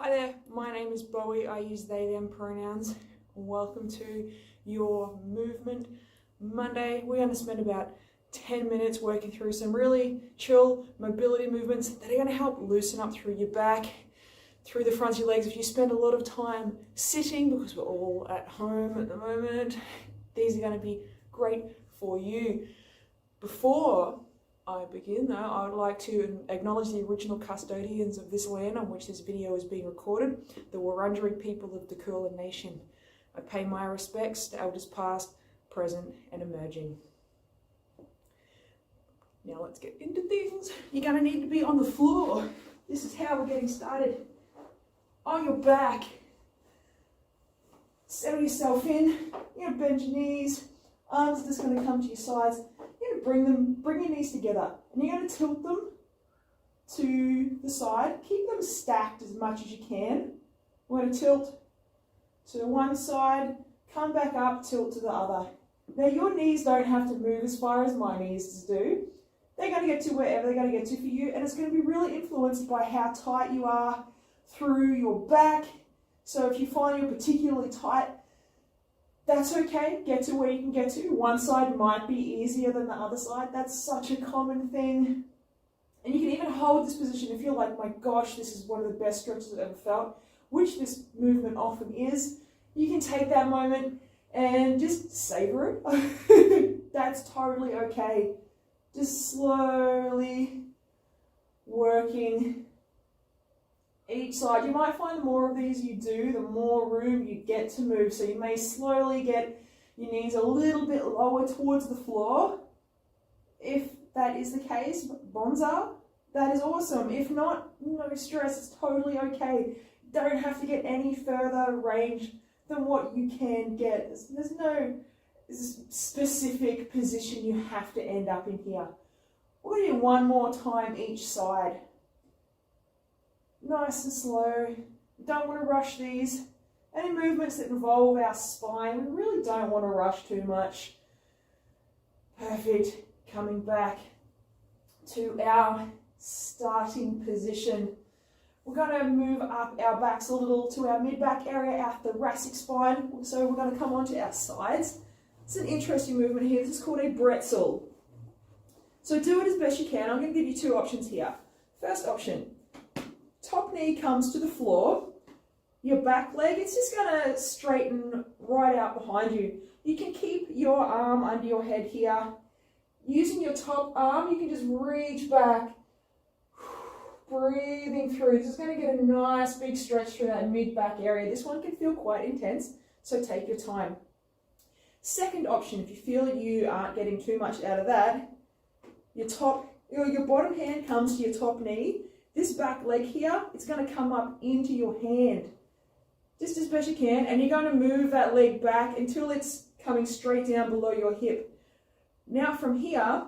Hi there, my name is Bowie. I use they, them pronouns. Welcome to your Movement Monday. We're going to spend about 10 minutes working through some really chill mobility movements that are going to help loosen up through your back, through the front of your legs. If you spend a lot of time sitting, because we're all at home at the moment, these are going to be great for you. Before I begin though, I would like to acknowledge the original custodians of this land on which this video is being recorded, the Wurundjeri people of the Kulin Nation. I pay my respects to elders past, present and emerging. Now let's get into things. You're going to need to be on the floor. This is how we're getting started. On your back. Settle yourself in. You're going to bend your knees. Arms are just going to come to your sides. You're going to bring your knees together, and you're going to tilt them to the side. Keep them stacked as much as you can. We're going to tilt to one side, come back up, tilt to the other. Now your knees don't have to move as far as my knees do. They're going to get to wherever they're going to get to for you, and it's going to be really influenced by how tight you are through your back. So if you find you're particularly tight, that's okay, get to where you can get to. One side might be easier than the other side. That's such a common thing. And you can even hold this position if you're like, my gosh, this is one of the best stretches I've ever felt, which this movement often is. You can take that moment and just savor it. That's totally okay. Just slowly working each side. You might find the more of these you do, the more room you get to move. So you may slowly get your knees a little bit lower towards the floor. If that is the case, bonza, that is awesome. If not, no stress, it's totally okay. Don't have to get any further range than what you can get. There's no specific position you have to end up in here. We're going to do one more time each side. Nice and slow. Don't want to rush these. Any movements that involve our spine, we really don't want to rush too much. Perfect. Coming back to our starting position. We're going to move up our backs a little to our mid-back area, our thoracic spine. So we're going to come onto our sides. It's an interesting movement here. This is called a bretzel. So do it as best you can. I'm going to give you two options here. First option. Top knee comes to the floor, your back leg, it's just going to straighten right out behind you. You can keep your arm under your head here. Using your top arm, you can just reach back, breathing through. This is going to get a nice big stretch through that mid-back area. This one can feel quite intense, so take your time. Second option, if you feel you aren't getting too much out of that, your bottom hand comes to your top knee. This back leg here, it's going to come up into your hand, just as best you can, and you're going to move that leg back until it's coming straight down below your hip. Now from here,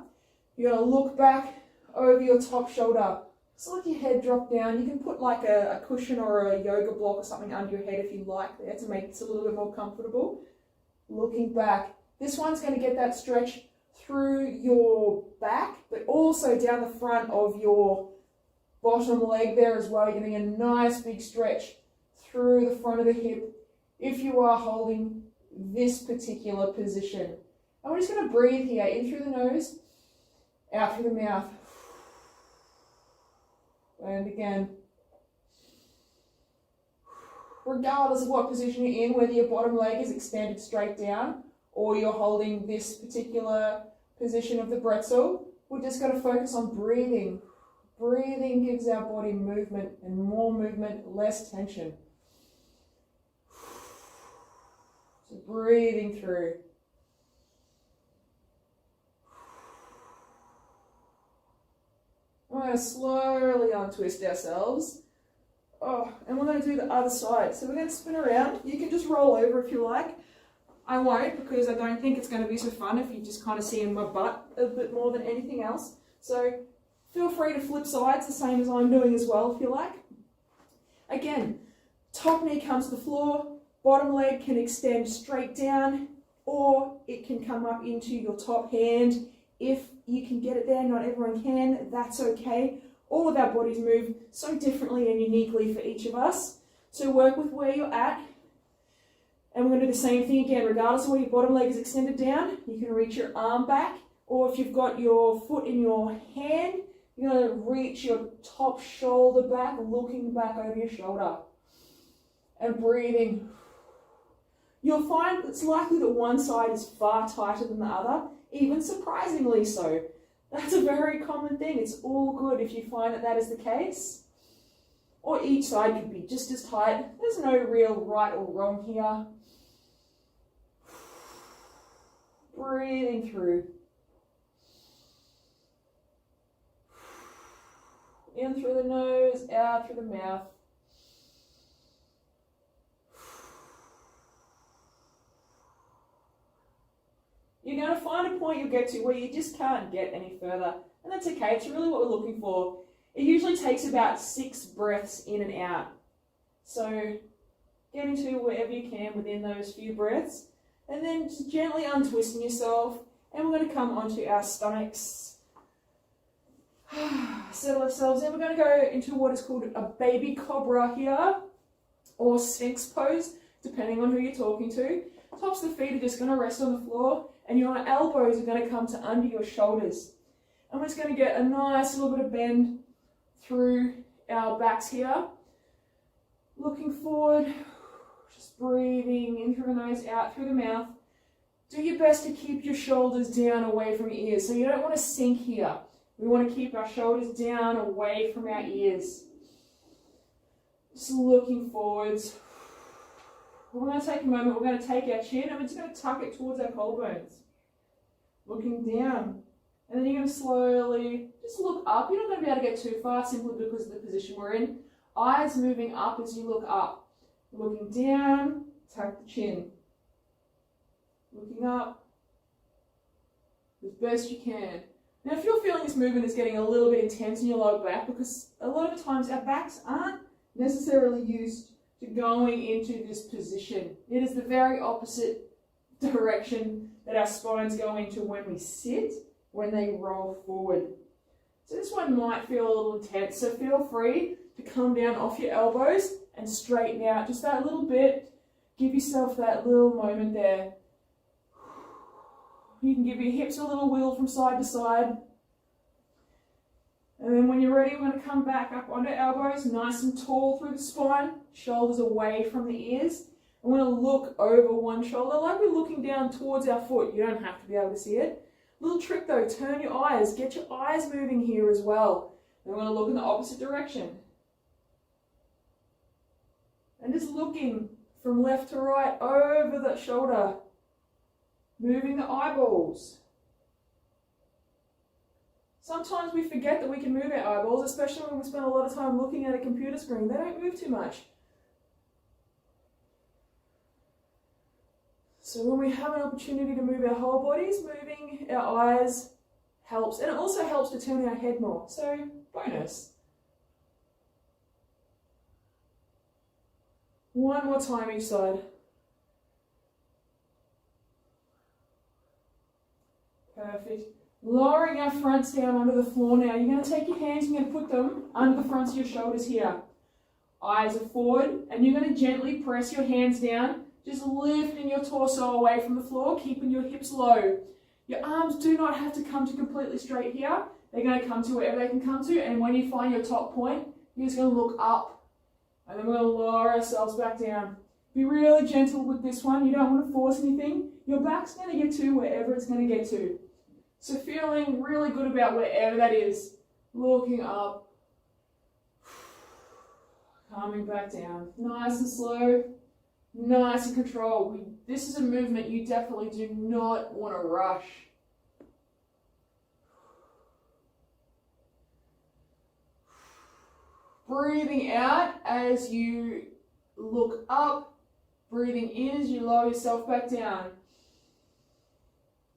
you're going to look back over your top shoulder. So let your head drop down. You can put like a cushion or a yoga block or something under your head if you like there to make it a little bit more comfortable. Looking back. This one's going to get that stretch through your back, but also down the front of your bottom leg there as well. You're getting a nice big stretch through the front of the hip if you are holding this particular position. And we're just going to breathe here, in through the nose, out through the mouth. And again, regardless of what position you're in, whether your bottom leg is extended straight down or you're holding this particular position of the bretzel, we're just going to focus on breathing. Breathing gives our body movement, and more movement, less tension. So breathing through. We're going to slowly untwist ourselves. And we're going to do the other side. So we're going to spin around. You can just roll over if you like. I won't, because I don't think it's going to be so fun if you just kind of see in my butt a bit more than anything else. So feel free to flip sides, the same as I'm doing as well, if you like. Again, top knee comes to the floor, bottom leg can extend straight down, or it can come up into your top hand. If you can get it there, not everyone can, that's okay. All of our bodies move so differently and uniquely for each of us. So work with where you're at. And we're going to do the same thing again, regardless of where your bottom leg is extended down. You can reach your arm back, or if you've got your foot in your hand, you're going to reach your top shoulder back, looking back over your shoulder. And breathing. You'll find it's likely that one side is far tighter than the other, even surprisingly so. That's a very common thing. It's all good if you find that that is the case. Or each side could be just as tight. There's no real right or wrong here. Breathing through. In through the nose, out through the mouth. You're going to find a point you'll get to where you just can't get any further. And that's okay. It's really what we're looking for. It usually takes about 6 breaths in and out. So get into wherever you can within those few breaths. And then just gently untwisting yourself. And we're going to come onto our stomachs. Settle ourselves in. We're going to go into what is called a baby cobra here. Or sphinx pose, depending on who you're talking to. Tops of the feet are just going to rest on the floor. And your elbows are going to come to under your shoulders. And we're just going to get a nice little bit of bend through our backs here. Looking forward, just breathing in through the nose, out through the mouth. Do your best to keep your shoulders down away from your ears. So you don't want to sink here. We want to keep our shoulders down away from our ears. Just looking forwards. We're going to take a moment, we're going to take our chin and we're just going to tuck it towards our collarbones. Looking down. And then you're going to slowly just look up. You're not going to be able to get too far simply because of the position we're in. Eyes moving up as you look up. Looking down, tuck the chin. Looking up as best you can. Now if you're feeling this movement is getting a little bit intense in your lower back, because a lot of the times our backs aren't necessarily used to going into this position. It is the very opposite direction that our spines go into when we sit, when they roll forward. So this one might feel a little intense, so feel free to come down off your elbows and straighten out just that little bit. Give yourself that little moment there. You can give your hips a little wiggle from side to side. And then when you're ready, we're going to come back up onto elbows, nice and tall through the spine, shoulders away from the ears. And we're going to look over one shoulder like we're looking down towards our foot. You don't have to be able to see it. Little trick though, turn your eyes, get your eyes moving here as well. And we're going to look in the opposite direction. And just looking from left to right over that shoulder. Moving the eyeballs. Sometimes we forget that we can move our eyeballs, especially when we spend a lot of time looking at a computer screen. They don't move too much. So when we have an opportunity to move our whole bodies, moving our eyes helps. And it also helps to turn our head more. So, bonus. One more time each side. Perfect. Lowering our fronts down onto the floor now. You're going to take your hands, you're going to put them under the fronts of your shoulders here. Eyes are forward, and you're going to gently press your hands down, just lifting your torso away from the floor, keeping your hips low. Your arms do not have to come to completely straight here. They're going to come to wherever they can come to, and when you find your top point, you're just going to look up, and then we're going to lower ourselves back down. Be really gentle with this one. You don't want to force anything. Your back's going to get to wherever it's going to get to. So feeling really good about wherever that is. Looking up. Calming back down. Nice and slow. Nice and controlled. This is a movement you definitely do not want to rush. Breathing out as you look up. Breathing in as you lower yourself back down.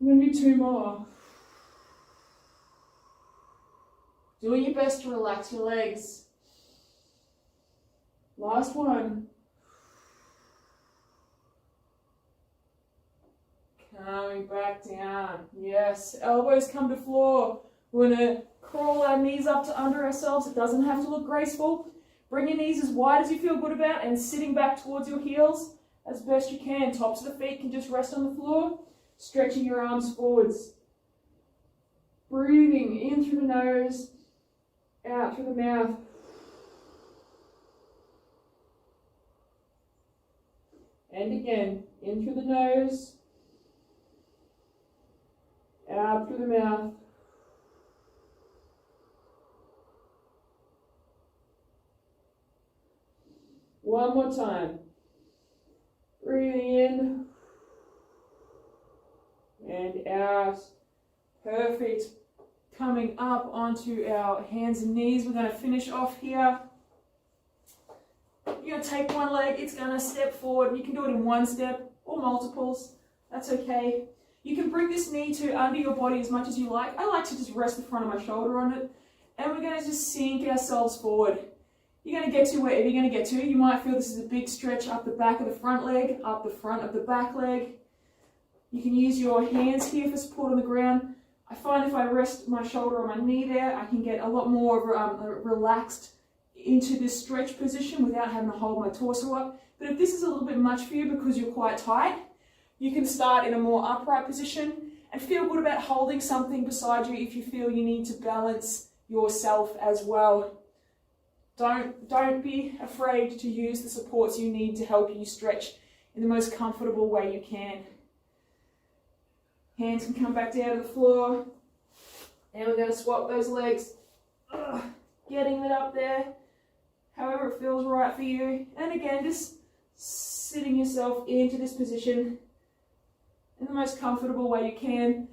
I'm going to do 2 more. Doing your best to relax your legs. Last one. Coming back down. Yes, elbows come to floor. We're going to crawl our knees up to under ourselves. It doesn't have to look graceful. Bring your knees as wide as you feel good about and sitting back towards your heels as best you can. Tops of the feet can just rest on the floor, stretching your arms forwards. Breathing in through the nose, out through the mouth. And again, in through the nose, out through the mouth. One more time. Breathing in and out. Perfect. Coming up onto our hands and knees. We're going to finish off here. You're going to take one leg, it's going to step forward. You can do it in one step or multiples. That's okay. You can bring this knee to under your body as much as you like. I like to just rest the front of my shoulder on it. And we're going to just sink ourselves forward. You're going to get to wherever you're going to get to. You might feel this is a big stretch up the back of the front leg, up the front of the back leg. You can use your hands here for support on the ground. I find if I rest my shoulder on my knee there, I can get a lot more relaxed into this stretch position without having to hold my torso up. But if this is a little bit much for you because you're quite tight, you can start in a more upright position and feel good about holding something beside you if you feel you need to balance yourself as well. Don't be afraid to use the supports you need to help you stretch in the most comfortable way you can. Hands can come back down to the floor. And we're going to swap those legs. Getting it up there, however it feels right for you. And again, just sitting yourself into this position in the most comfortable way you can.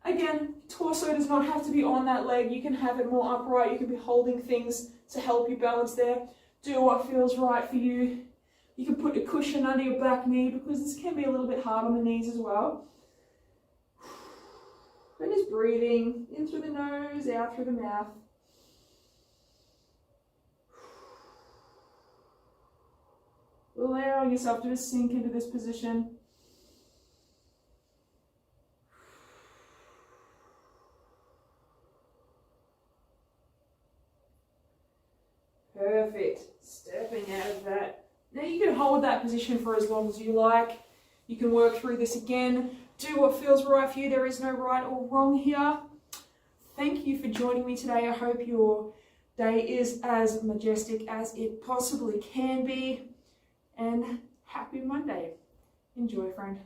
Again, torso does not have to be on that leg. You can have it more upright. You can be holding things to help you balance there. Do what feels right for you. You can put a cushion under your back knee because this can be a little bit hard on the knees as well. And just breathing in through the nose, out through the mouth. Allowing yourself to just sink into this position. Perfect. Stepping out of that. Now you can hold that position for as long as you like. You can work through this again. Do what feels right for you. There is no right or wrong here. Thank you for joining me today. I hope your day is as majestic as it possibly can be. And happy Monday. Enjoy, friend.